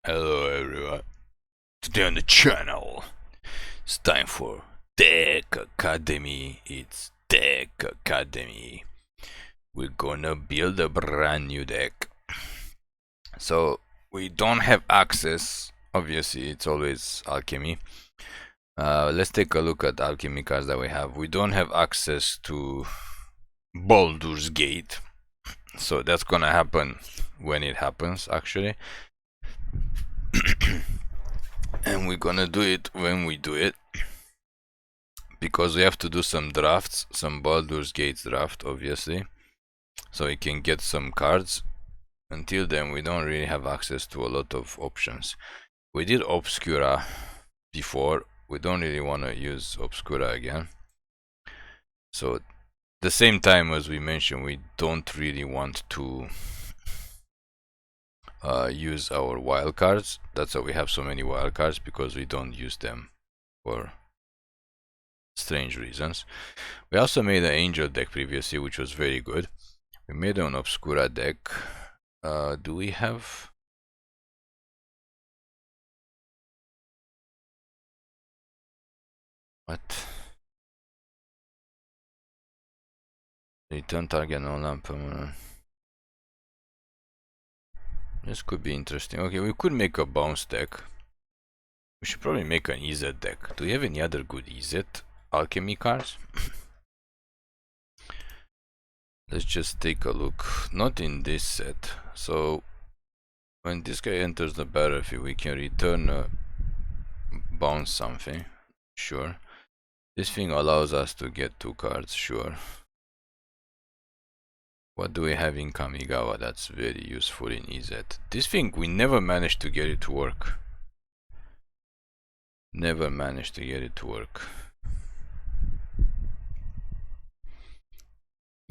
Hello everyone, today on the channel, it's time for Deck Academy. It's Deck Academy. We're gonna build a brand new deck. So we don't have access, obviously it's always alchemy. Let's take a look at alchemy cards that we have. We don't have access to Baldur's Gate, so that's gonna happen when it happens actually. And we're gonna do it when we do it, because we have to do some drafts, some Baldur's Gate draft obviously, so we can get some cards. Until then we don't really have access to a lot of options. We did Obscura before, we don't really want to use Obscura again. So the same time as we mentioned, we don't really want to use our wild cards. That's why we have so many wild cards, because we don't use them for strange reasons. We also made an angel deck previously, which was very good. We made an Obscura deck. Do we have... what? Return target non-land permanent. This could be interesting. Okay, we could make a bounce deck. We should probably make an Izzet deck. Do we have any other good Izzet alchemy cards? Let's just take a look. Not in this set. So when this guy enters the battlefield, we can return bounce something. Sure. This thing allows us to get 2 cards. Sure. What do we have in Kamigawa that's very useful in Izzet? This thing, we never managed to get it to work. Never managed to get it to work.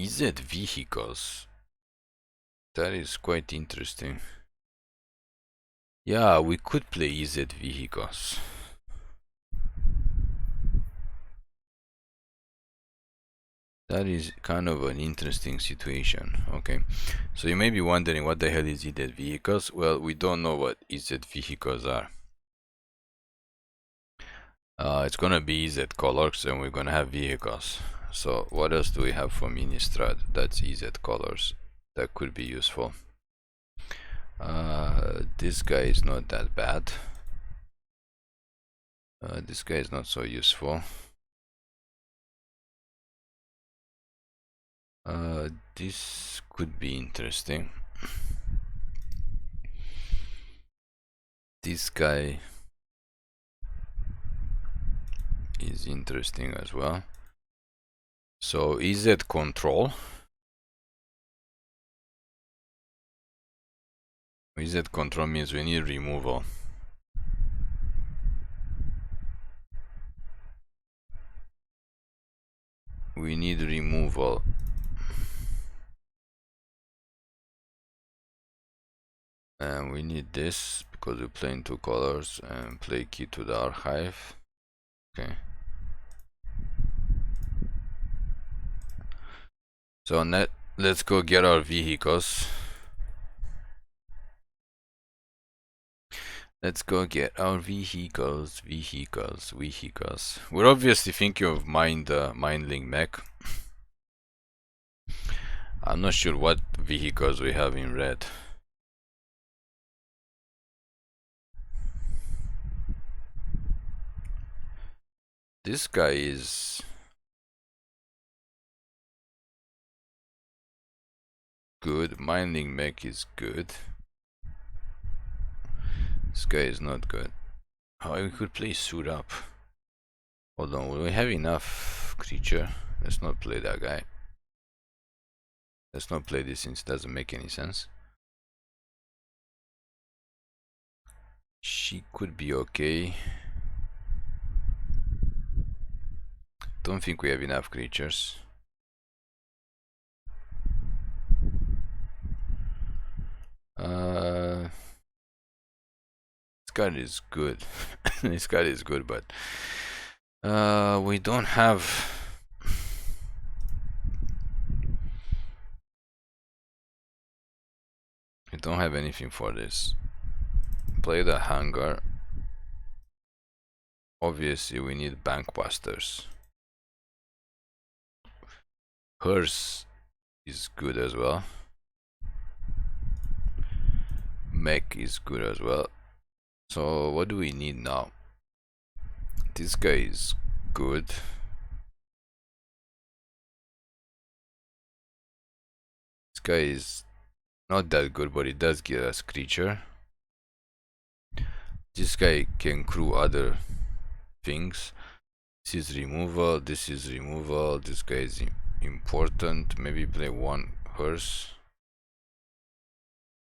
Izzet Vehicles. That is quite interesting. Yeah, we could play Izzet Vehicles. That is kind of an interesting situation. Okay, so you may be wondering, what the hell is Izzet Vehicles? Well, we don't know what Izzet Vehicles are. It's gonna be Izzet Colors, and we're gonna have Vehicles. So what else do we have for Ministrad? That's Izzet Colors. That could be useful. This guy is not that bad. This guy is not so useful. This could be interesting. This guy is interesting as well. So Izzet Control. Izzet Control means we need removal. We need removal. And we need this because we play in 2 colors and play key to the archive. Okay. So let's go get our vehicles. Let's go get our vehicles. We're obviously thinking of Mindlink Mech. I'm not sure what vehicles we have in red. This guy is good. Mindlink Mech is good. This guy is not good. Oh, we could play Suit Up. Hold on, will we have enough creature? Let's not play that guy. Let's not play this since it doesn't make any sense. She could be okay. Don't think we have enough creatures. This card is good. This card is good, but we don't have... we don't have anything for this. play the Hangar. Obviously we need Bankbusters. Hers is good as well. Mech is good as well. So what do we need now? This guy is good. This guy is not that good, but it does give us creature. This guy can crew other things. This is removal, this is removal, this guy is important. Maybe play one hearse.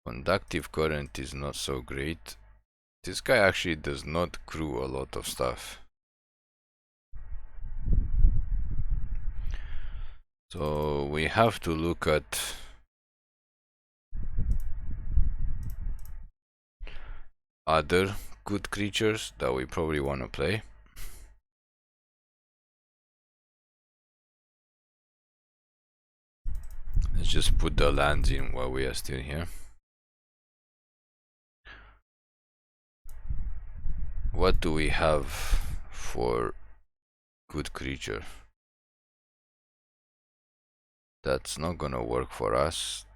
Conductive current is not so great. This guy actually does not crew a lot of stuff. So we have to look at other good creatures that we probably want to play. Let's just put the lands in while we are still here. What do we have for good creature? That's not gonna work for us.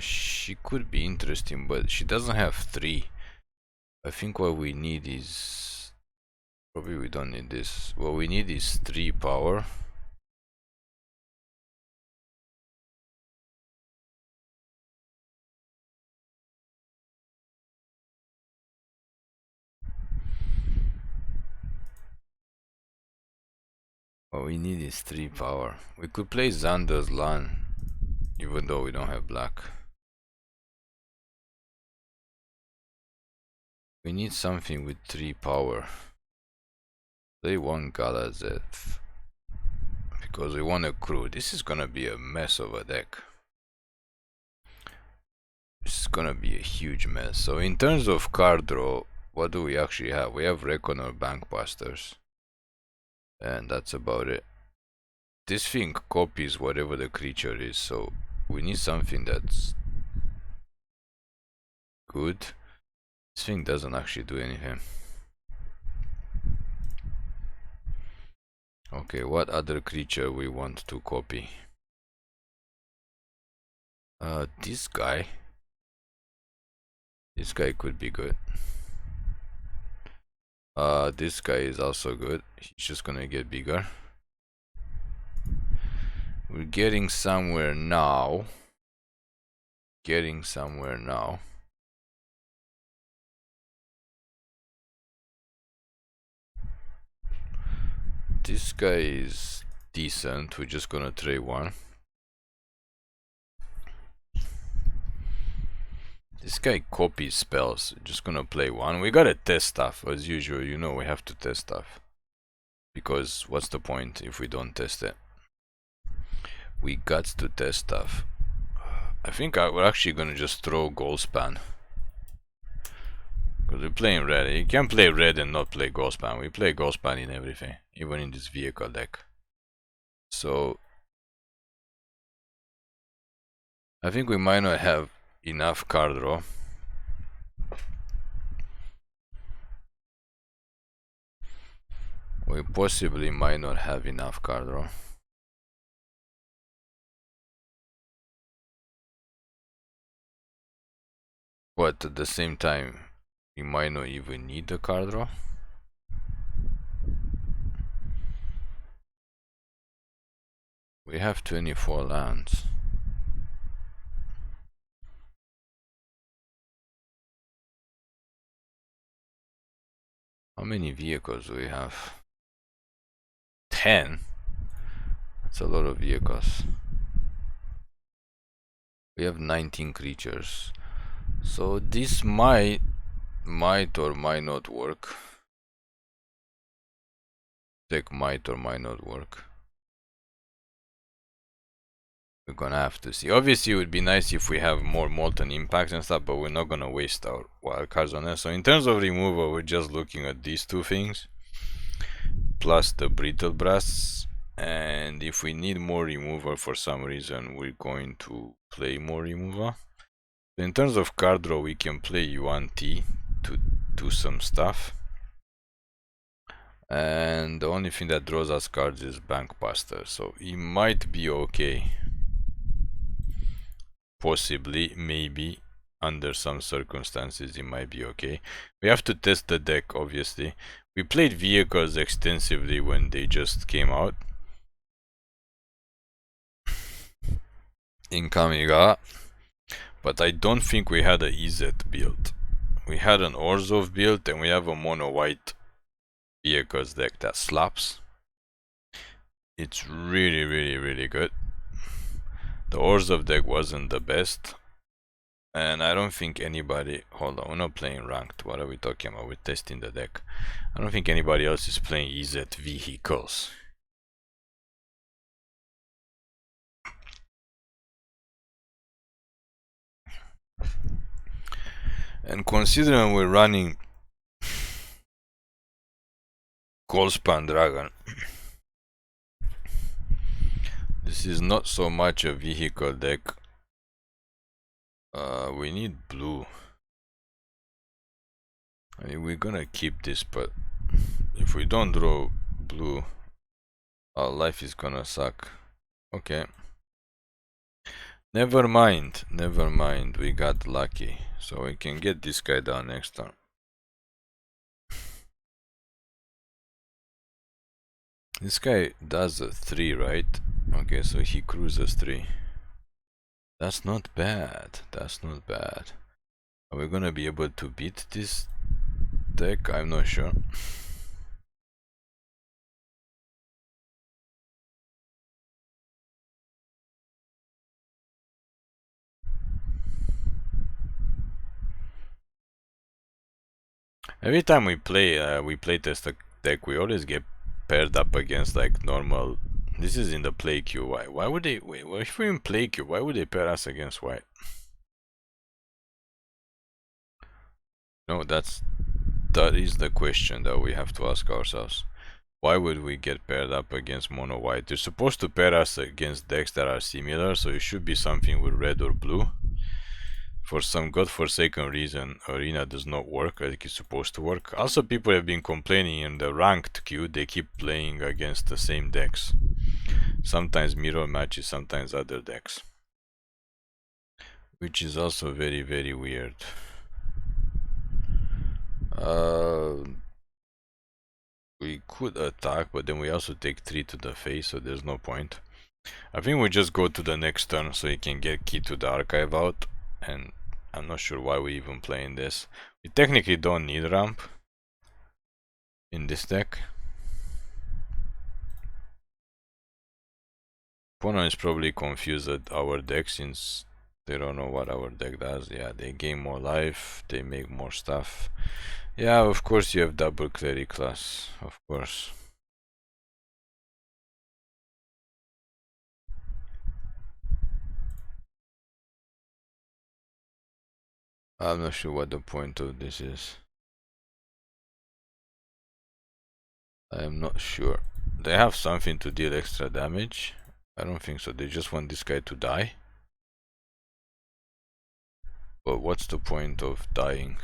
She could be interesting, but she doesn't have 3. I think what we need is... Probably we don't need this. What we need is 3 power. What we need is 3 power. We could play Xander's Lan, even though we don't have black. We need something with 3 power. Play one Galazet, because we want a crew. This is gonna be a mess of a deck. This is gonna be a huge mess. So in terms of card draw, what do we actually have? We have Reckoner Bankbusters, and that's about it. This thing copies whatever the creature is, so we need something that's good. This thing doesn't actually do anything. Okay, what other creature we want to copy? This guy. This guy could be good. This guy is also good. He's just gonna get bigger. We're getting somewhere now. This guy is decent. We're just gonna trade one. This guy copies spells. We're just gonna play one. We gotta test stuff as usual. You know we have to test stuff, because what's the point if we don't test it? We got to test stuff. I think we're actually gonna just throw Goldspan, because we're playing red. You can't play red and not play Goldspan. We play Goldspan in everything, even in this vehicle deck. So I think we might not have enough card draw. We possibly might not have enough card draw. But at the same time, we might not even need the card draw. We have 24 lands. How many vehicles do we have? 10? That's a lot of vehicles. We have 19 creatures. So this might or might not work. Deck might or might not work. We're gonna have to see. Obviously it would be nice if we have more molten impacts and stuff, but we're not gonna waste our wild cards on that. So in terms of removal, we're just looking at these 2 things plus the Brittle Blasts, and if we need more removal for some reason, we're going to play more removal. In terms of card draw, we can play Yuan-Ti to do some stuff. And the only thing that draws us cards is Bankbuster, so he might be okay. Possibly, maybe, under some circumstances, he might be okay. We have to test the deck, obviously. We played Vehicles extensively when they just came out in Kamiga, but I don't think we had a Izzet build. We had an Orzhov build, and we have a mono white Vehicles deck that slaps. It's really, really, really good. The Orzhov deck wasn't the best, and I don't think anybody. Hold on, we're not playing ranked. What are we talking about? We're testing the deck. I don't think anybody else is playing Izzet Vehicles. And considering we're running Goldspan Dragon, this is not so much a vehicle deck. We need blue. I mean, we're gonna keep this, but if we don't draw blue, our life is gonna suck. Okay. Never mind, we got lucky. So we can get this guy down next turn. This guy does a 3, right? Okay, so he cruises 3. That's not bad. That's not bad. Are we gonna be able to beat this deck? I'm not sure. Every time we play test a deck, we always get paired up against like normal. This is in the play queue. Why would they? Wait, if we're in play queue, why would they pair us against white? No, that is the question that we have to ask ourselves. Why would we get paired up against mono white? They're supposed to pair us against decks that are similar, so it should be something with red or blue. For some godforsaken reason, Arena does not work like it's supposed to work. Also, people have been complaining in the ranked queue, they keep playing against the same decks. Sometimes mirror matches, sometimes other decks. Which is also very, very weird. We could attack, but then we also take 3 to the face, so there's no point. I think we just go to the next turn so he can get Key to the Archive out, and I'm not sure why we even playing this. We technically don't need ramp in this deck. Opponent is probably confused at our deck since they don't know what our deck does. Yeah, they gain more life, they make more stuff. Yeah, of course you have double cleric class, of course. I'm not sure what the point of this is. I am not sure. They have something to deal extra damage. I don't think so. They just want this guy to die. But what's the point of dying?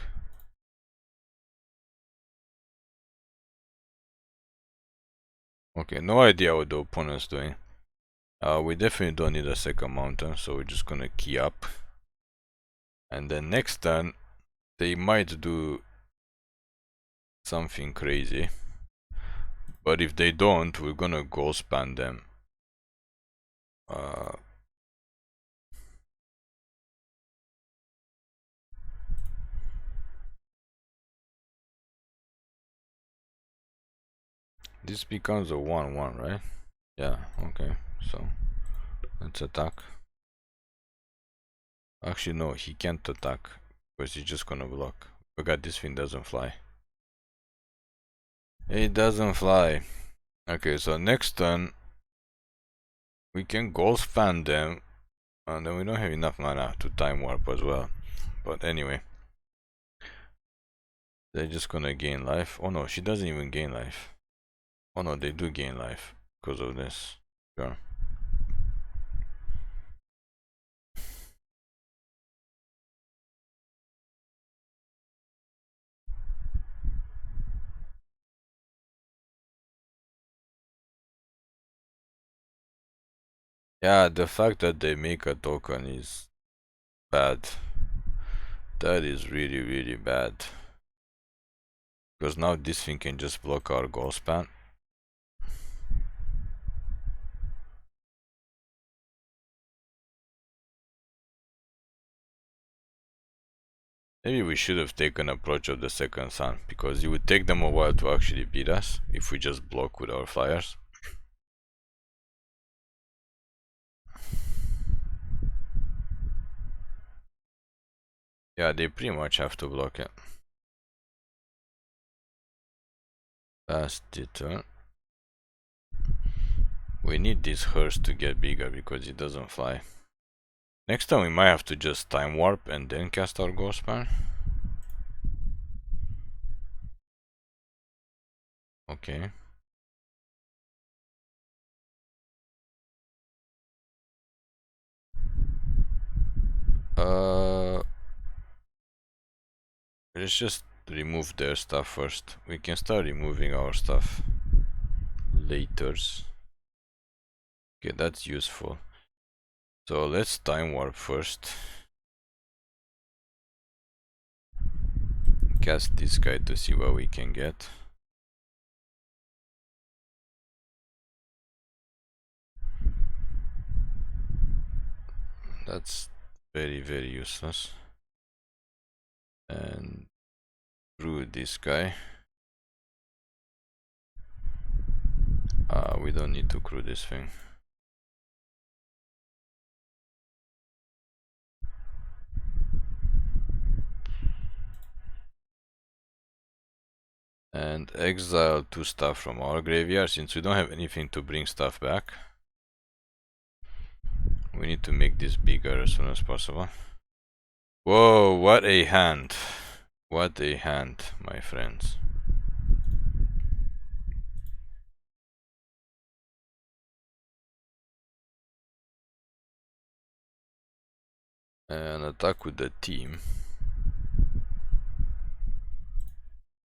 Okay, no idea what the opponent's doing. We definitely don't need a second mountain, so we're just gonna key up. And then next turn, they might do something crazy. But if they don't, we're gonna goal span them. This becomes a 1-1, right? Yeah, okay. So, let's attack. Actually, no, he can't attack. Because he's just gonna block. Forgot this thing doesn't fly. It doesn't fly. Okay, so next turn, we can goal span them. And then we don't have enough mana to time warp as well. But anyway. They're just gonna gain life. Oh no, she doesn't even gain life. Oh no, they do gain life because of this. Sure. Yeah, the fact that they make a token is bad. That is really, really bad. Because now this thing can just block our goal span. Maybe we should have taken approach of the second sun, because it would take them a while to actually beat us if we just block with our flyers. Yeah, they pretty much have to block it. Pass the turn. We need this hearse to get bigger because it doesn't fly. Next time we might have to just time warp and then cast our ghost span. Okay. Let's just remove their stuff first. We can start removing our stuff laters. Okay, that's useful. So let's time warp first. Cast this guy to see what we can get. That's very, very useless. And through this guy. We don't need to crew this thing. And exile 2 stuff from our graveyard. Since we don't have anything to bring stuff back, we need to make this bigger as soon as possible. Whoa, what a hand. What a hand, my friends. And attack with the team.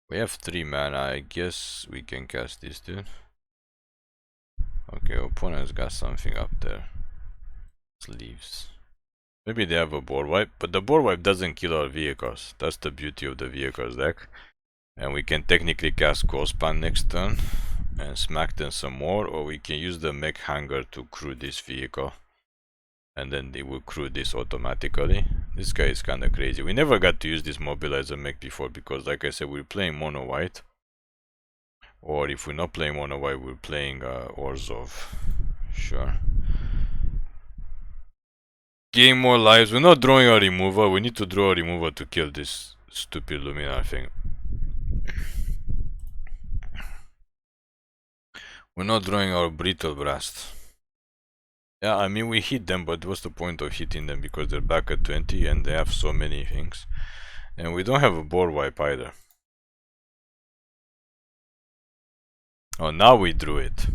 We have 3 mana, I guess we can cast this dude. Okay, opponent's got something up there. Sleeves. Maybe they have a board wipe, but the board wipe doesn't kill our vehicles. That's the beauty of the vehicles deck. And we can technically cast Ghost Span next turn and smack them some more, or we can use the Mech Hangar to crew this vehicle. And then they will crew this automatically. This guy is kinda crazy. We never got to use this Mobilizer Mech before because, like I said, we're playing mono white. Or if we're not playing mono white, we're playing Orzhov. Sure. Gain more lives. We're not drawing a removal. We need to draw a removal to kill this stupid Luminar thing. We're not drawing our Brittle Blast. Yeah, I mean, we hit them, but what's the point of hitting them? Because they're back at 20 and they have so many things. And we don't have a board wipe either. Oh, now we drew it.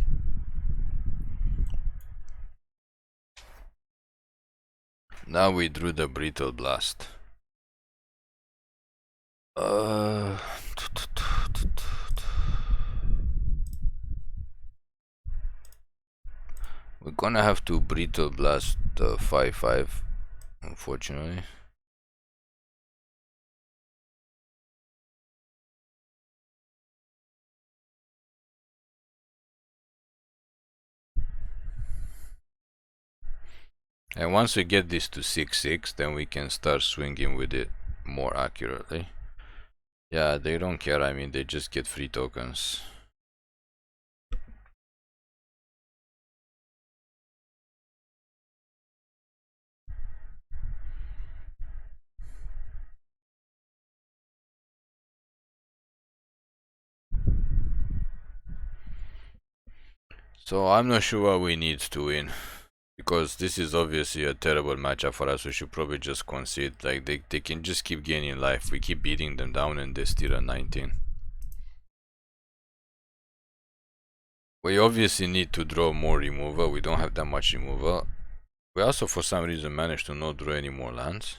Now we drew the Brittle Blast. We're gonna have to Brittle Blast 5/5, unfortunately. And once we get this to 6/6, then we can start swinging with it more accurately. Yeah, they don't care. I mean, they just get free tokens. So I'm not sure what we need to win, because this is obviously a terrible matchup for us. We should probably just concede. Like they can just keep gaining life. We keep beating them down and they still at 19. We obviously need to draw more removal. We don't have that much removal. We also for some reason managed to not draw any more lands.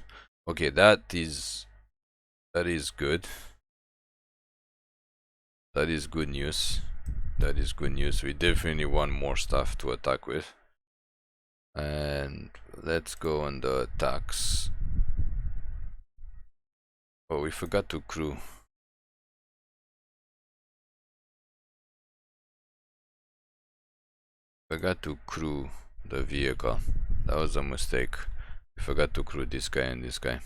Okay, that is good. That is good news. That is good news. We definitely want more stuff to attack with. And let's go on the attacks. Oh, we forgot to crew. Forgot to crew the vehicle. That was a mistake. We forgot to crew this guy and this guy.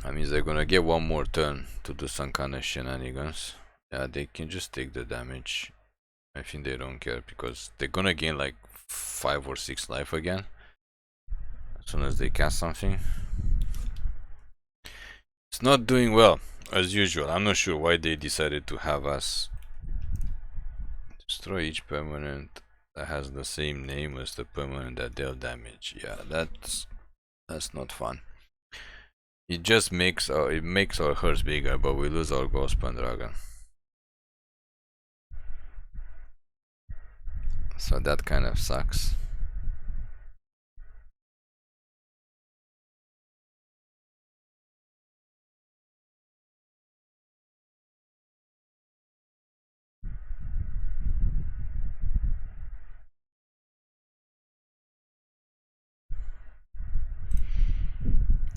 That means they're gonna get one more turn to do some kind of shenanigans. Yeah, they can just take the damage. I think they don't care because they're gonna gain like 5 or 6 life again as soon as they cast something. It's not doing well as usual. I'm not sure why they decided to have us destroy each permanent that has the same name as the permanent that dealt damage. Yeah, that's not fun. It just makes our hurts bigger, but we lose our Ghost Dragon. So that kind of sucks.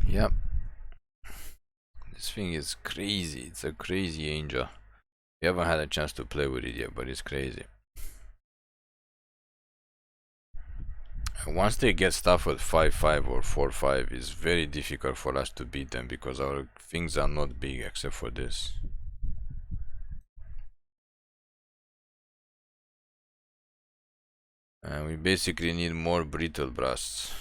Yep. This thing is crazy. It's a crazy angel. We haven't had a chance to play with it yet, but it's crazy. And once they get stuff at 5-5 or 4-5, it's very difficult for us to beat them because our things are not big except for this. And we basically need more Brittle Blasts.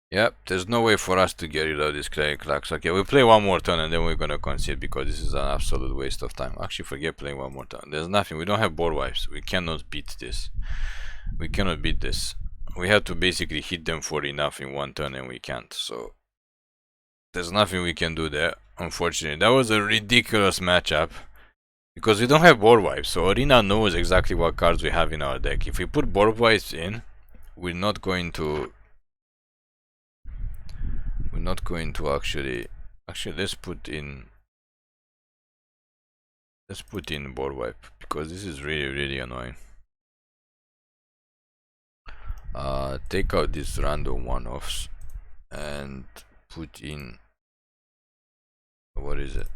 Yep, there's no way for us to get rid of this Clay Clacks. Okay, we play one more turn and then we're gonna concede because this is an absolute waste of time. Actually, forget playing one more turn. There's nothing. We don't have board wipes. We cannot beat this. We cannot beat this. We have to basically hit them for enough in one turn and we can't. So there's nothing we can do there, unfortunately. That was a ridiculous matchup because we don't have board wipes. So Arena knows exactly what cards we have in our deck. If we put board wipes in, we're not going to actually let's put in board wipe because this is really annoying. Take out these random one-offs and put in, what is it?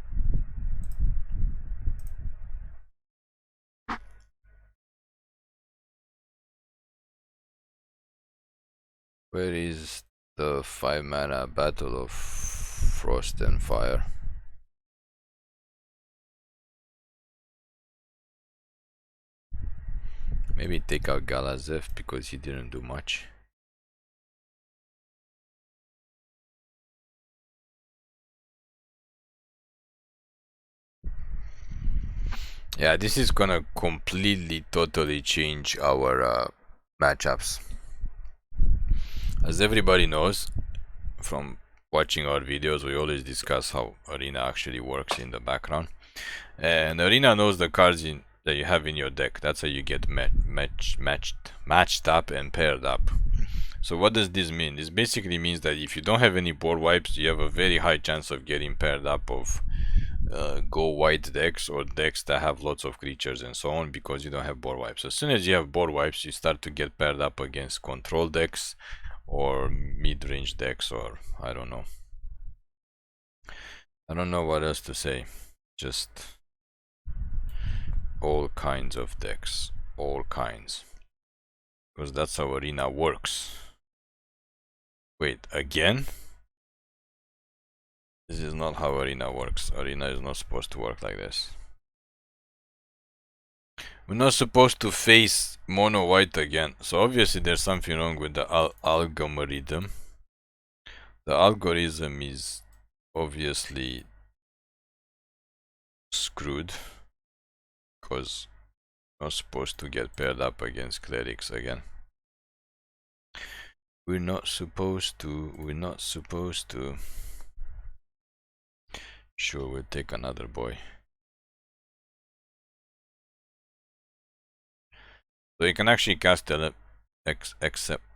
Where is the 5-mana Battle of Frost and Fire? Maybe take out Galazev because he didn't do much. Yeah, this is gonna completely, totally change our matchups. As everybody knows from watching our videos, we always discuss how Arena actually works in the background. And Arena knows the cards that you have in your deck. That's how you get matched up and paired up. So what does this mean? This basically means that if you don't have any board wipes, you have a very high chance of getting paired up of go white decks or decks that have lots of creatures and so on because you don't have board wipes. As soon as you have board wipes, you start to get paired up against control decks or mid-range decks, or I don't know what else to say. Just all kinds of decks, all kinds, because that's how Arena works. Wait, again? This is not how Arena works. Arena is not supposed to work like this. We're not supposed to face mono white again. So obviously there's something wrong with the algorithm. The algorithm is obviously screwed because we're not supposed to get paired up against clerics again. We're not supposed to. Sure, we'll take another boy. So you can actually cast the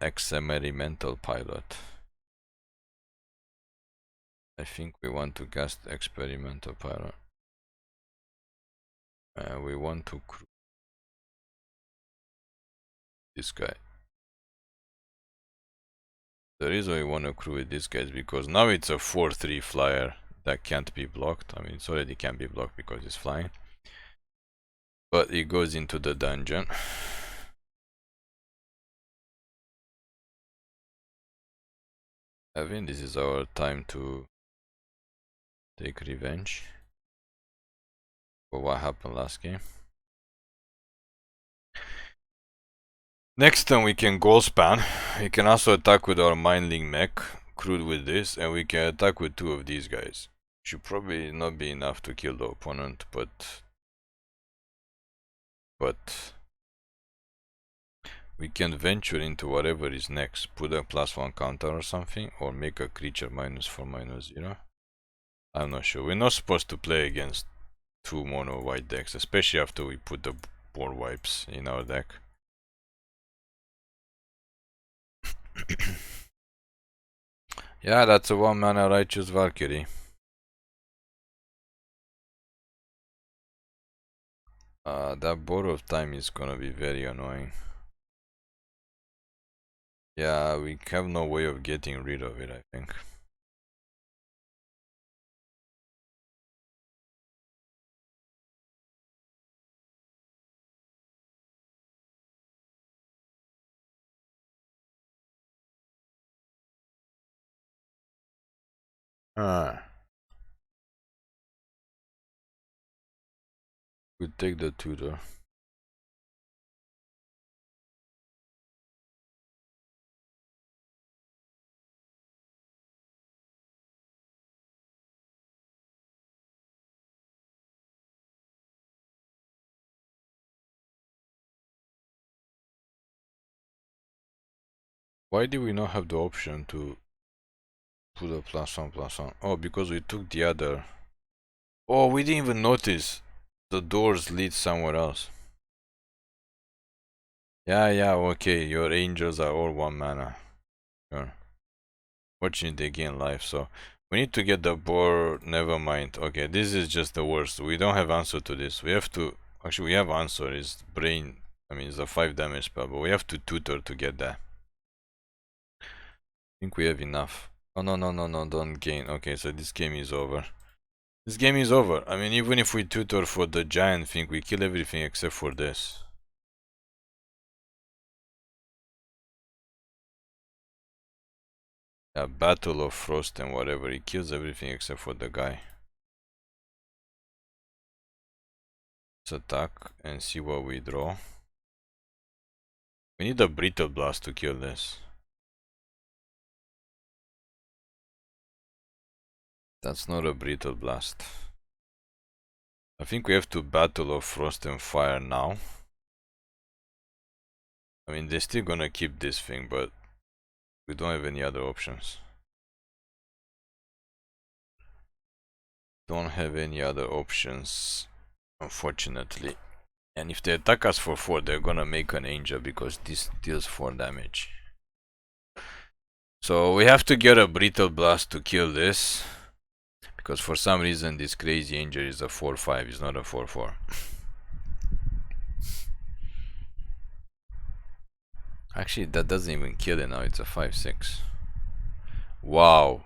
experimental pilot. I think we want to cast experimental pilot. We want to crew this guy. The reason we want to crew with this guy is because now it's a 4/3 flyer that can't be blocked. I mean, it already can be blocked because it's flying. But it goes into the dungeon. I think this is our time to take revenge for what happened last game. Next turn we can goal span. We can also attack with our Mindlink Mech, crewed with this, and we can attack with 2 of these guys. Should probably not be enough to kill the opponent, but we can venture into whatever is next. Put a +1 counter or something, or make a creature -4/-0. I'm not sure. We're not supposed to play against 2 mono white decks, especially after we put the board wipes in our deck. Yeah, that's a 1-mana Righteous Valkyrie. That borrowed time is gonna be very annoying. Yeah, we have no way of getting rid of it, I think. We take the tutor. Why did we not have the option to put a +1/+1? Oh, because we took the other. Oh, we didn't even notice. The doors lead somewhere else. Yeah, okay. Your angels are all 1-mana. Sure. Watching they gain life, so we need to get the board. Never mind. Okay, this is just the worst. We don't have answer to this. We have to. Actually, we have answer. Is brain. I mean, it's a 5 damage spell, but we have to tutor to get that. I think we have enough. Oh, no, don't gain. Okay, so this game is over. This game is over. I mean, even if we tutor for the giant thing, we kill everything except for this. Yeah, Battle of Frost and whatever. He kills everything except for the guy. Let's attack and see what we draw. We need a Brittle Blast to kill this. That's not a Brittle Blast. I think we have to Battle of Frost and Fire now. I mean, they're still gonna keep this thing, but we don't have any other options. Don't have any other options, unfortunately. And if they attack us for 4, they're gonna make an angel because this deals 4 damage. So we have to get a Brittle Blast to kill this. Because for some reason this crazy angel is a 4/5, it's not a 4/4. Actually, that doesn't even kill it now, it's a 5/6. Wow.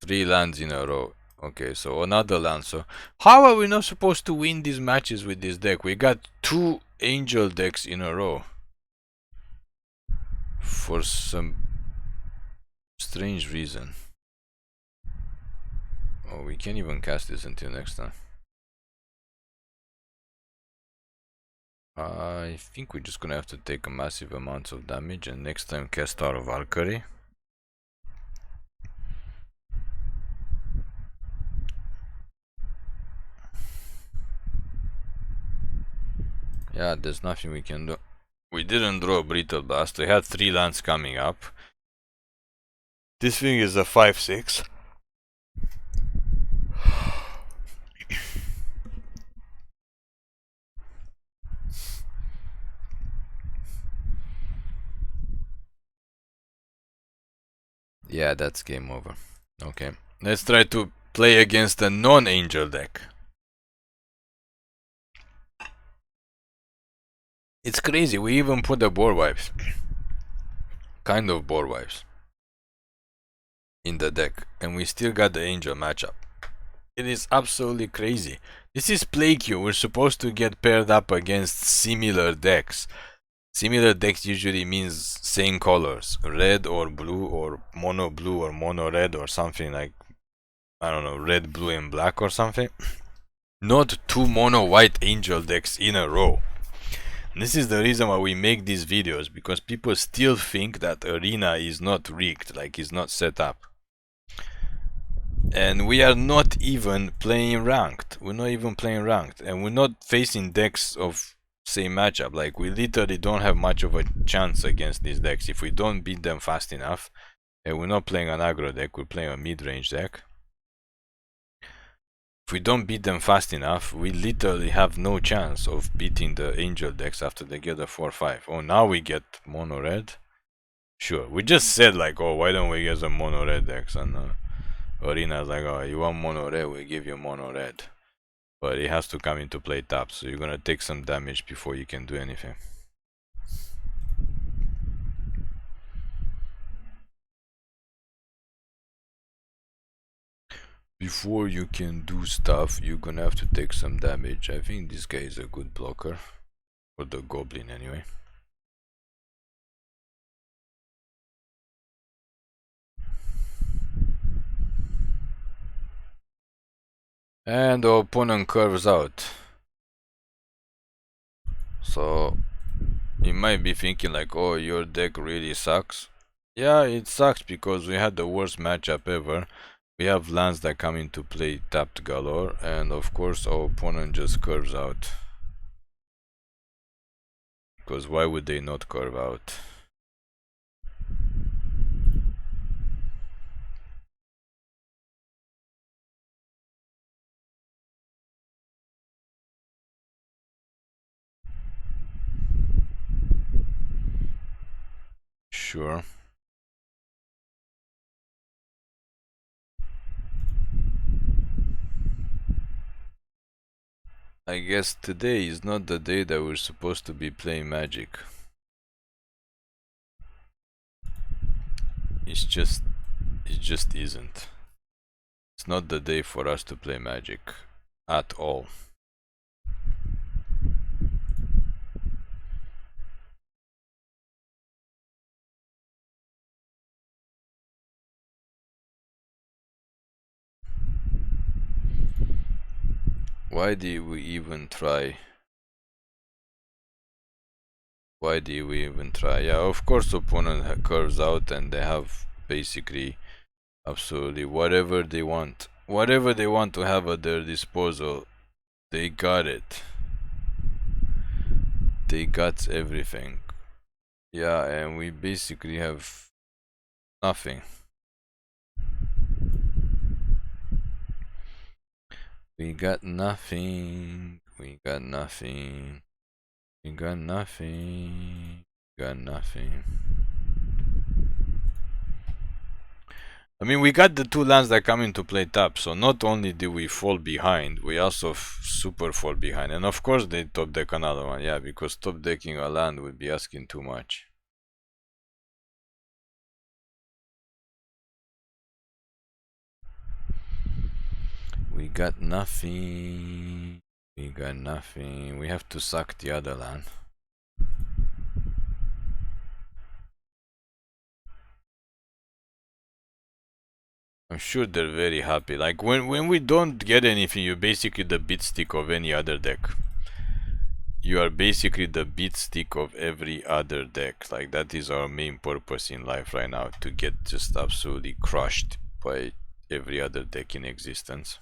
3 lands in a row. Okay, so another land. So how are we not supposed to win these matches with this deck? We got 2 angel decks in a row. For some strange reason. Oh, we can't even cast this until next time. I think we're just gonna have to take a massive amount of damage and next time cast our Valkyrie. Yeah, there's nothing we can do. We didn't draw a Brittle Blast. We had 3 lands coming up. This thing is a 5/6. Yeah, that's game over. Okay, let's try to play against a non-angel deck. It's crazy, we even put the board wipes. Kind of board wipes. In the deck. And we still got the angel matchup. It is absolutely crazy. This is Play Queue. We're supposed to get paired up against similar decks. Similar decks usually means same colors. Red or blue or mono red or something like, I don't know, red, blue and black or something. Not two mono white angel decks in a row. This is the reason why we make these videos, because people still think that Arena is not rigged, like it's not set up. And we are not even playing ranked. We're not even playing ranked. And we're not facing decks of same matchup. Like, we literally don't have much of a chance against these decks if we don't beat them fast enough. And we're not playing an aggro deck, we're playing a mid-range deck. If we don't beat them fast enough, we literally have no chance of beating the angel decks after they get a 4-5. Oh, now we get mono red? Sure, we just said like, oh, why don't we get some mono red decks? And Arena's like, oh, you want mono red, we give you mono red. But it has to come into play tap, so you're gonna take some damage before you can do anything. Before you can do stuff, you're gonna have to take some damage. I think this guy is a good blocker. Or the goblin anyway. And the opponent curves out. So you might be thinking like, oh, your deck really sucks. Yeah, it sucks because we had the worst matchup ever. We have lands that come into play tapped galore, and of course our opponent just curves out. Because why would they not curve out? Sure. I guess today is not the day that we're supposed to be playing Magic. It just isn't. It's not the day for us to play Magic at all. Why did we even try? Why did we even try? Yeah, of course opponent curves out and they have basically absolutely whatever they want. Whatever they want to have at their disposal, they got it. They got everything. Yeah, and we basically have nothing. We got nothing. We got nothing. We got nothing. We got nothing. I mean, we got the two lands that come into play tap, so not only do we fall behind, we also super fall behind. And of course they top deck another one, yeah, because top decking a land would be asking too much. We got nothing. We got nothing. We have to suck the other land. I'm sure they're very happy. Like when we don't get anything, you're basically the beat stick of any other deck. You are basically the beat stick of every other deck. Like, that is our main purpose in life right now, to get just absolutely crushed by every other deck in existence.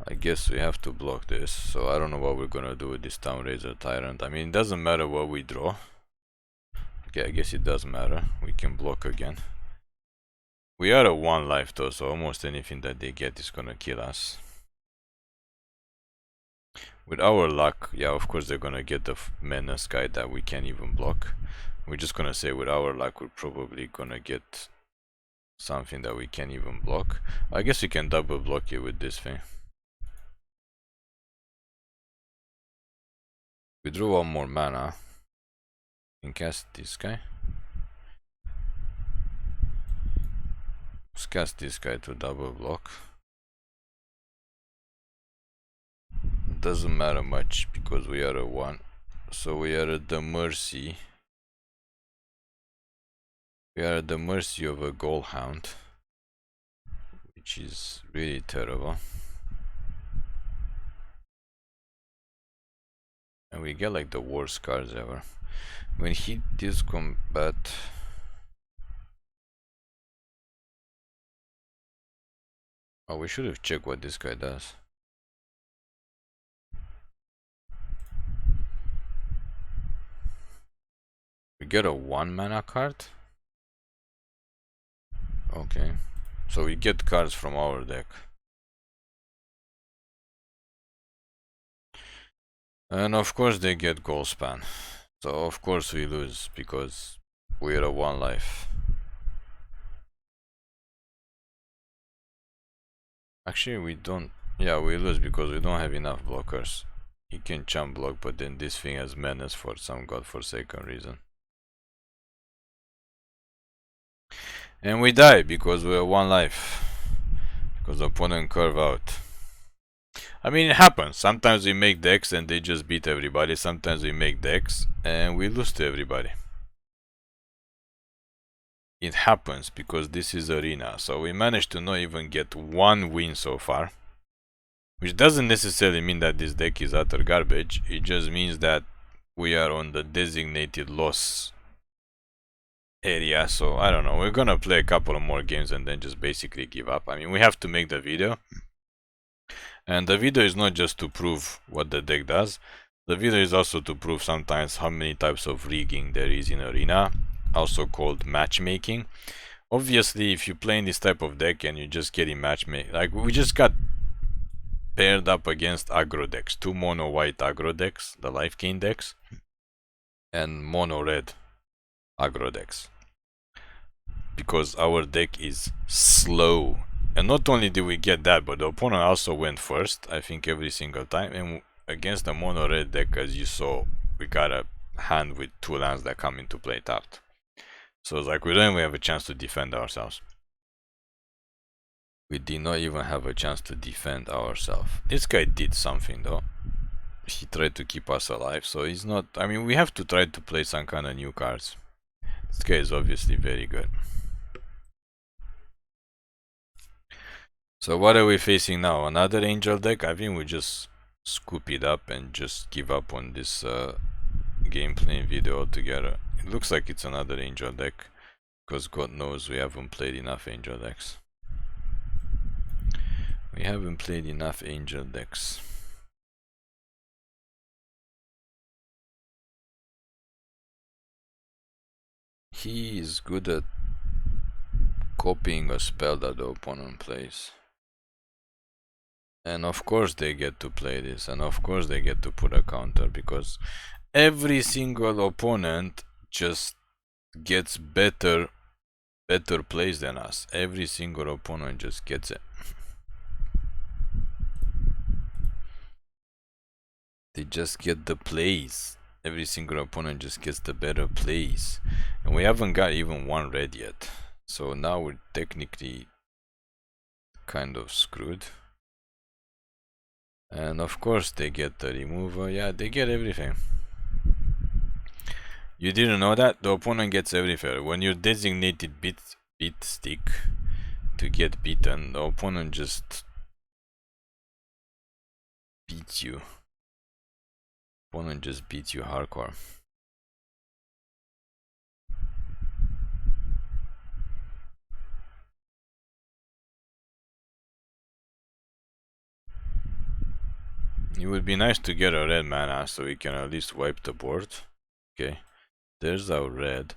I guess we have to block this, so I don't know what we're gonna do with this Town Razor Tyrant. I mean, it doesn't matter what we draw. Okay, I guess it does matter. We can block again. We are at 1 life though, so almost anything that they get is gonna kill us. With our luck, yeah, of course they're gonna get the menace guy that we can't even block. We're just gonna say with our luck, we're probably gonna get something that we can't even block. I guess we can double block it with this thing. We draw one more mana and cast this guy. Let's cast this guy to double block. Doesn't matter much because we are a 1. So we are at the mercy. We are at the mercy of a Gold Hound, which is really terrible. And we get like the worst cards ever. When he deals combat, oh, we should have checked what this guy does. We get a 1 mana card. Okay, so we get cards from our deck. And of course they get goal span. So of course we lose because we're a 1 life. Actually we don't, yeah, we lose because we don't have enough blockers. He can chump block, but then this thing has menace for some godforsaken reason. And we die because we're 1 life. Because the opponent curve out. I mean, it happens. Sometimes we make decks and they just beat everybody. Sometimes we make decks and we lose to everybody. It happens because this is arena. So we managed to not even get 1 win so far. Which doesn't necessarily mean that this deck is utter garbage. It just means that we are on the designated loss area. So I don't know. We're gonna play a couple of more games and then just basically give up. I mean, we have to make the video. And the video is not just to prove what the deck does. The video is also to prove sometimes how many types of rigging there is in arena, also called matchmaking. Obviously, if you play in this type of deck and you're just getting matchmaking, like we just got paired up against aggro decks, 2 mono white aggro decks, the life gain decks, and mono red aggro decks. Because our deck is slow. And not only did we get that, but the opponent also went first, I think every single time. And against the mono red deck, as you saw, we got a hand with 2 lands that come into play tapped. So it's like we don't even have a chance to defend ourselves. We did not even have a chance to defend ourselves. This guy did something though. He tried to keep us alive, so he's not... I mean, we have to try to play some kind of new cards. This guy is obviously very good. So what are we facing now? Another angel deck? I think we just scoop it up and just give up on this gameplay video altogether. It looks like it's another angel deck, because God knows we haven't played enough angel decks. We haven't played enough angel decks. He is good at copying a spell that the opponent plays. And of course they get to play this, and of course they get to put a counter, because every single opponent just gets better plays than us. Every single opponent just gets it. They just get the plays. Every single opponent just gets the better plays. And we haven't got even 1 red yet. So now we're technically kind of screwed. And of course they get the remover. Yeah, they get everything. You didn't know that? The opponent gets everything. When you're designated beat stick to get beaten, the opponent just beats you. Opponent just beats you hardcore. It would be nice to get a red mana so we can at least wipe the board. Okay, there's our red.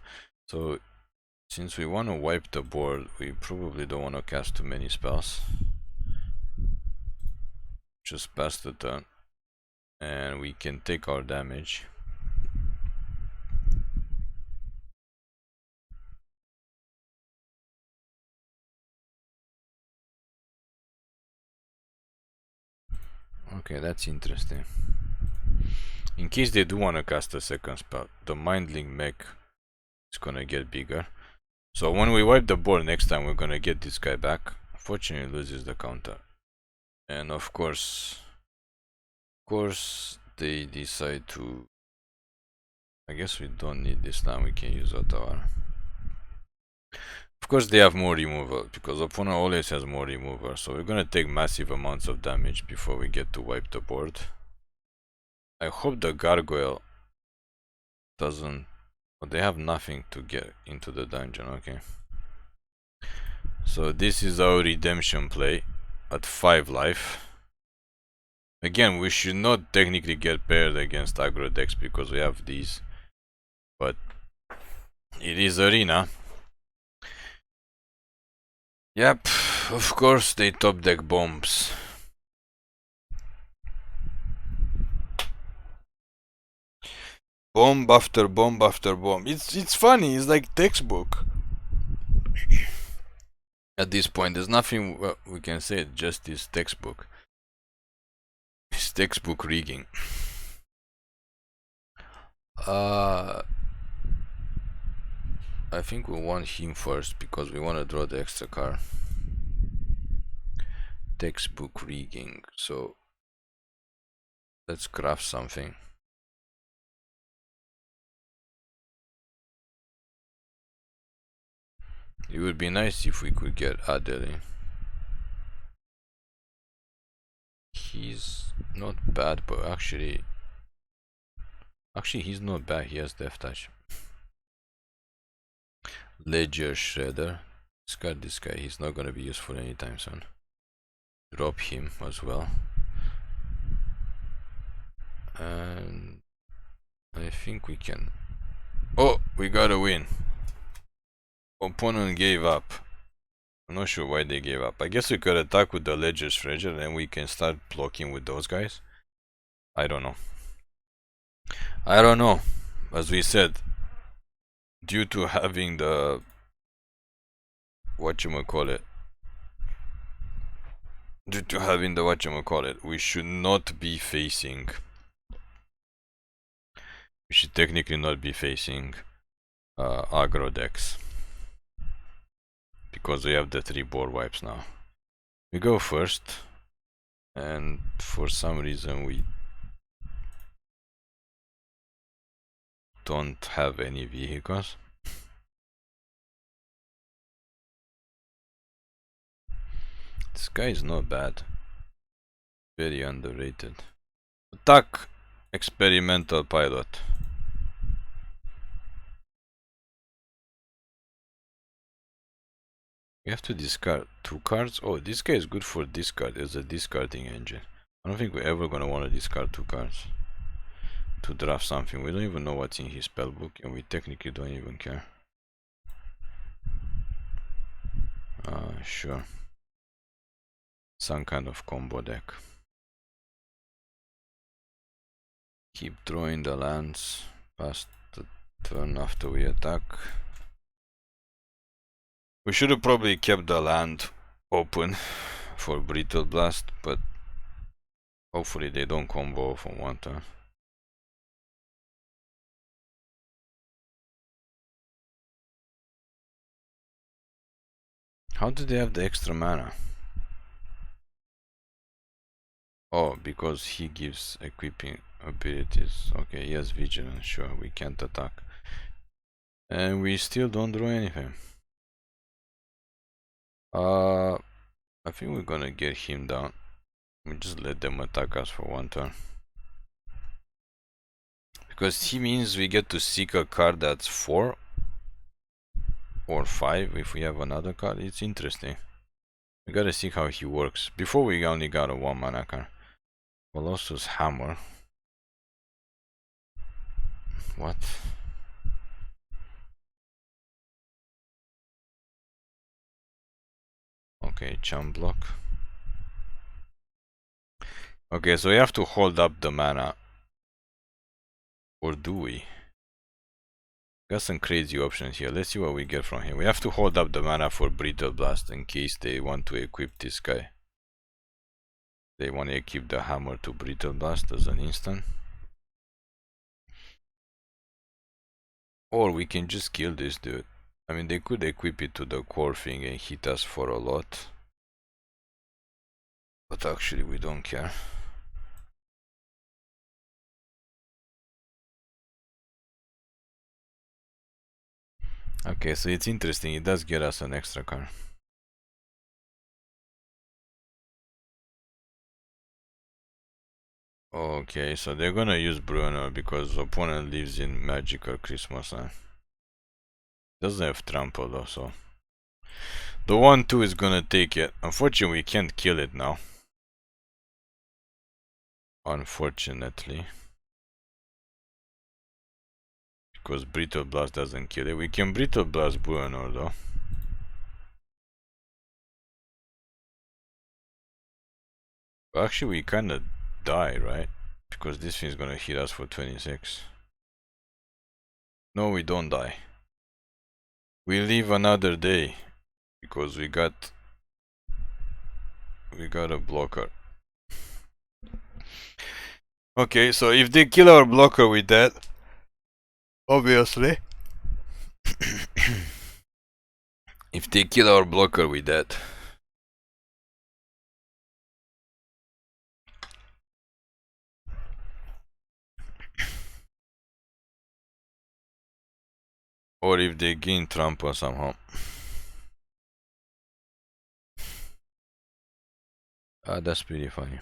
So since we want to wipe the board, we probably don't want to cast too many spells. Just pass the turn and we can take our damage. Okay, that's interesting. In case they do want to cast a second spell, the Mindlink Mech is gonna get bigger. So when we wipe the board next time, we're gonna get this guy back. Unfortunately, loses the counter. And of course, they decide to... I guess we don't need this land, we can use Otawara. Of course they have more removal, because opponent always has more removal, so we're gonna take massive amounts of damage before we get to wipe the board. I hope the gargoyle doesn't... oh, they have nothing to get into the dungeon, okay. So this is our redemption play at 5 life. Again, we should not technically get paired against aggro decks because we have these, but it is arena. Yep, of course they top deck bombs. Bomb after bomb after bomb. It's funny, it's like textbook. At this point, there's nothing we can say, just this textbook. It's textbook rigging. I think we want him first because we want to draw the extra card. Textbook rigging. So let's craft something. It would be nice if we could get Adeline. He's not bad, but actually he's not bad. He has Death Touch. Ledger Shredder. Discard this guy. He's not gonna be useful anytime soon. Drop him as well. And I think we can... oh, we gotta win. Opponent gave up. I'm not sure why they gave up. I guess we could attack with the Ledger Shredder and we can start blocking with those guys. I don't know. As we said, due to having the... we should not be facing... we should technically not be facing aggro decks. Because we have the 3 board wipes now. We go first, and for some reason we don't have any vehicles. This guy is not bad. Very underrated. Attack experimental pilot. We have to discard 2 cards. Oh, this guy is good for discard as a discarding engine. I don't think we're ever gonna want to discard 2 cards to draft something. We don't even know what's in his spellbook, and we technically don't even care. Sure. Some kind of combo deck. Keep drawing the lands past the turn after we attack. We should have probably kept the land open for Brittle Blast, but hopefully they don't combo off on one turn. How do they have the extra mana? Oh, because he gives equipping abilities. Okay, he has vigilance, sure, we can't attack. And we still don't draw anything. I think we're gonna get him down. We just let them attack us for one turn. Because he means we get to seek a card that's 4 or 5 if we have another card. It's interesting. We gotta see how he works. Before we only got a 1 mana card. Colossus Hammer. What? Okay, jump block. Okay, so we have to hold up the mana. Or do we? Got some crazy options here. Let's see what we get from here. We have to hold up the mana for Brittle Blast in case they want to equip this guy. They want to equip the hammer to Brittle Blast as an instant. Or we can just kill this dude. I mean, they could equip it to the core thing and hit us for a lot. But actually, we don't care. Okay, so it's interesting. It does get us an extra card. Okay, so they're gonna use Bruno because opponent lives in magical Christmas land. Doesn't have trample though, so the 1/2 is gonna take it. Unfortunately, we can't kill it now. Unfortunately, because Brittle Blast doesn't kill it. We can Brittle Blast Bruno though. Actually, we kinda die, right? Because this thing's gonna hit us for 26. No, we don't die. We live another day because we got a blocker. Okay, so if they kill our blocker with that, obviously. If they kill our blocker with that, or if they gain trample somehow. Ah, that's pretty funny.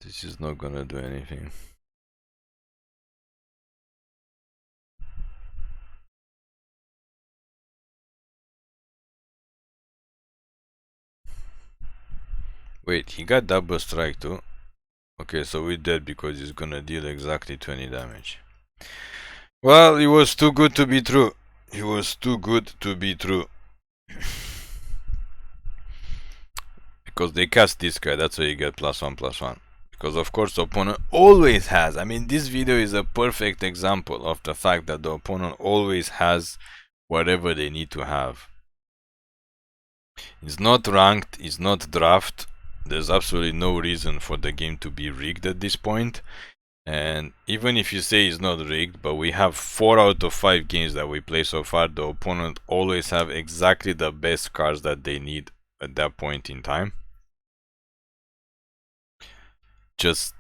This is not gonna do anything. Wait, he got double strike too? Okay, so we're dead because he's gonna deal exactly 20 damage. Well, it was too good to be true. It was too good to be true. Because they cast this guy, that's why you get +1/+1. Because of course the opponent always has. I mean, this video is a perfect example of the fact that the opponent always has whatever they need to have. It's not ranked, it's not draft. There's absolutely no reason for the game to be rigged at this point. And even if you say it's not rigged, but we have 4 out of 5 games that we play so far, the opponent always have exactly the best cards that they need at that point in time. Just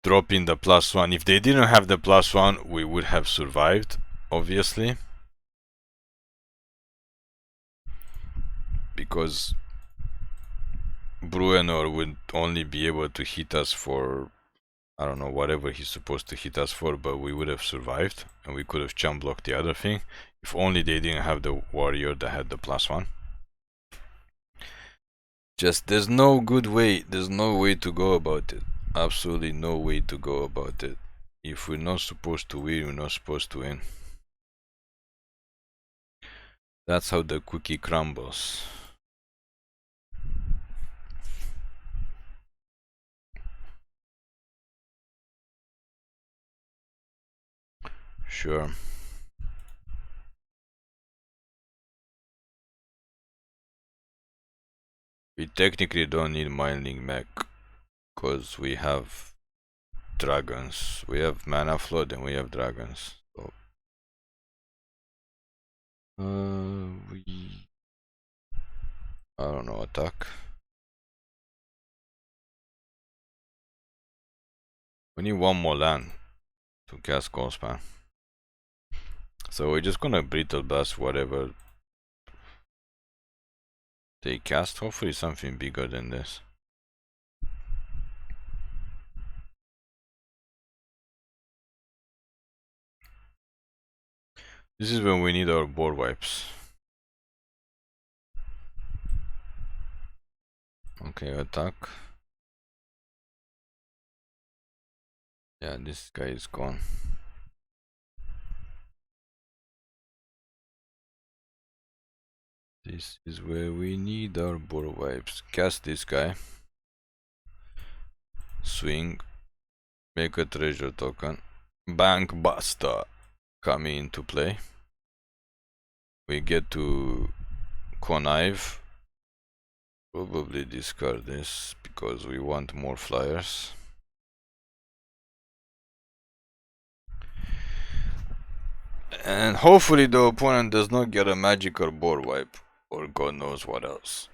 drop in the +1. If they didn't have the +1, we would have survived, obviously. Because Bruenor would only be able to hit us for, I don't know, whatever he's supposed to hit us for, but we would have survived and we could have chump blocked the other thing. If only they didn't have the warrior that had the +1. Just, there's no good way, there's no way to go about it. Absolutely no way to go about it. If we're not supposed to win, we're not supposed to win. That's how the cookie crumbles. Sure. We technically don't need Mindlink Mech because we have dragons. We have mana flood and we have dragons. So I don't know, attack. We need one more land to cast Goldspan. So we're just gonna Brittle Blast whatever they cast. Hopefully something bigger than this. This is when we need our board wipes. Okay, attack. Yeah, this guy is gone. This is where we need our board wipes. Cast this guy. Swing. Make a treasure token. Bankbuster coming into play. We get to connive. Probably discard this because we want more flyers. And hopefully the opponent does not get a magical board wipe or God knows what else.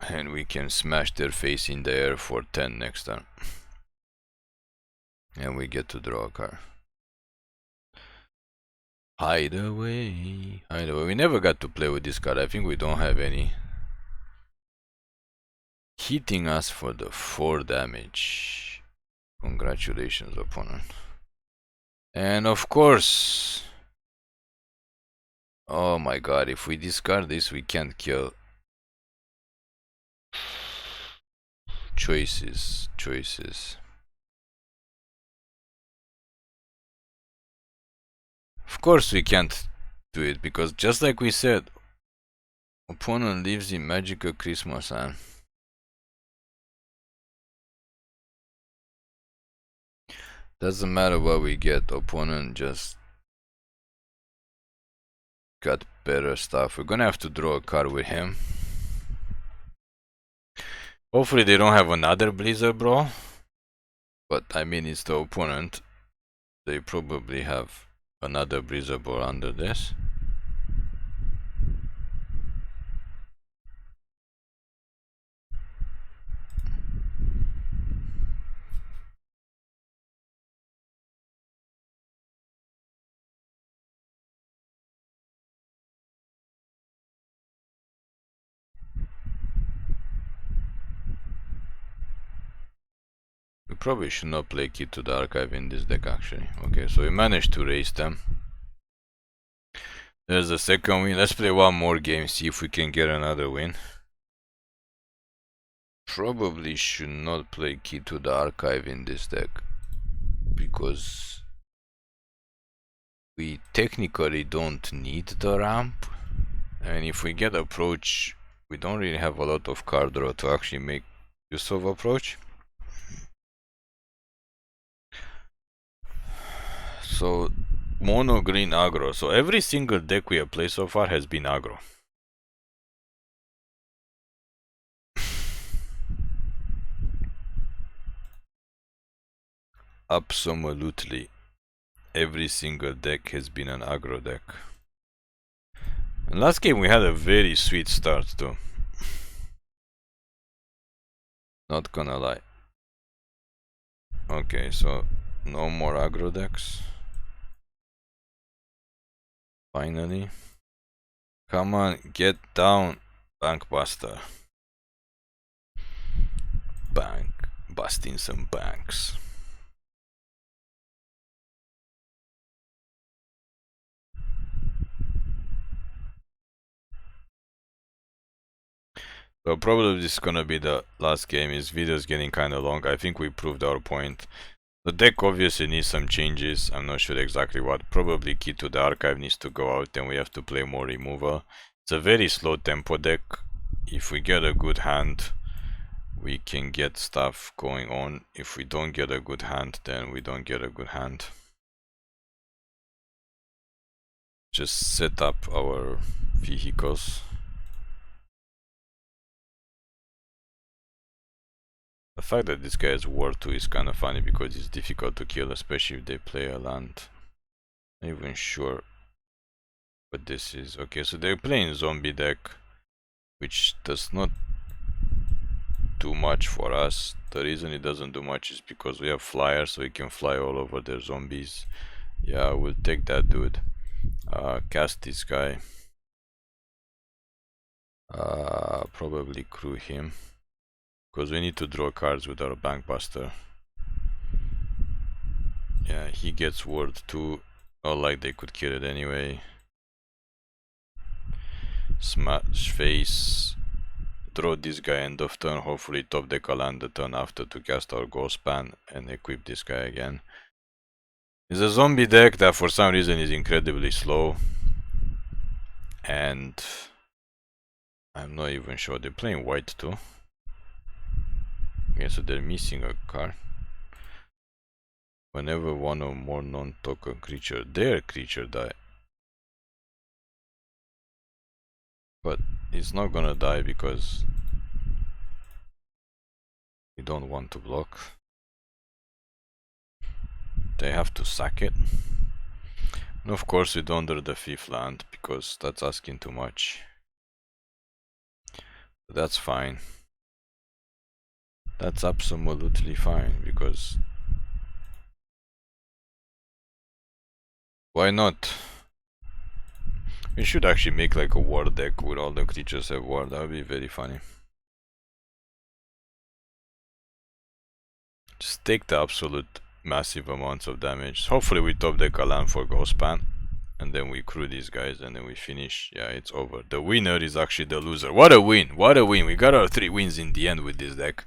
And we can smash their face in the air for 10 next turn. And we get to draw a card. Hideaway. Hideaway. We never got to play with this card. I think we don't have any. Hitting us for the 4 damage. Congratulations, opponent. And of course. Oh my god, if we discard this, we can't kill. Choices. Of course we can't do it, because just like we said, opponent lives in Magical Christmas, huh? Doesn't matter what we get, opponent just got better stuff. We're gonna have to draw a card with him. Hopefully they don't have another Blizzard Brawl. But I mean, it's the opponent. They probably have another Blizzard Brawl under this. We probably should not play Key to the Archive in this deck actually. Okay, so we managed to raise them. There's the second win. Let's play one more game, see if we can get another win. Probably should not play Key to the Archive in this deck, because we technically don't need the ramp. And if we get approach, we don't really have a lot of card draw to actually make use of approach. So mono green aggro. So every single deck we have played so far has been aggro. Absolutely every single deck has been an aggro deck. And last game we had a very sweet start too. Not gonna lie. Okay, so no more aggro decks. Finally. Come on, get down, Bankbuster. Bank, busting some banks. So probably this is gonna be the last game. This video is getting kinda long. I think we proved our point. The deck obviously needs some changes. I'm not sure exactly what. Probably Key to the Archive needs to go out, and we have to play more removal. It's a very slow tempo deck. If we get a good hand, we can get stuff going on. If we don't get a good hand, then we don't get a good hand. Just set up our vehicles. The fact that this guy is War 2 is kind of funny, because it's difficult to kill, especially if they play a land. Not even sure what this is. Okay, so they're playing zombie deck, which does not do much for us. The reason it doesn't do much is because we have flyers, so we can fly all over their zombies. Yeah, we'll take that dude. Cast this guy. Probably crew him, because we need to draw cards with our Bankbuster. Yeah, he gets ward 2. Not like they could kill it anyway. Smash face. Draw this guy end of turn. Hopefully top deck a land the turn after to cast our Ghost Span and equip this guy again. It's a zombie deck that for some reason is incredibly slow. And I'm not even sure. They're playing white too. Okay, so they're missing a card. Whenever one or more non-token creature, their creature die. But it's not gonna die because we don't want to block. They have to sack it. And of course we don't do the 5th land because that's asking too much. But that's fine. That's absolutely fine because why not? We should actually make like a war deck where all the creatures have war. That would be very funny. Just take the absolute massive amounts of damage. Hopefully we top deck a land for Ghostpan. And then we crew these guys and then we finish. Yeah, it's over. The winner is actually the loser. What a win! What a win! We got our 3 wins in the end with this deck.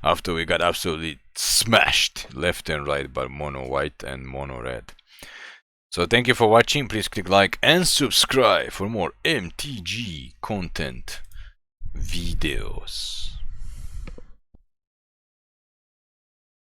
After we got absolutely smashed left and right by mono white and mono red. So thank you for watching. Please click like and subscribe for more MTG content videos.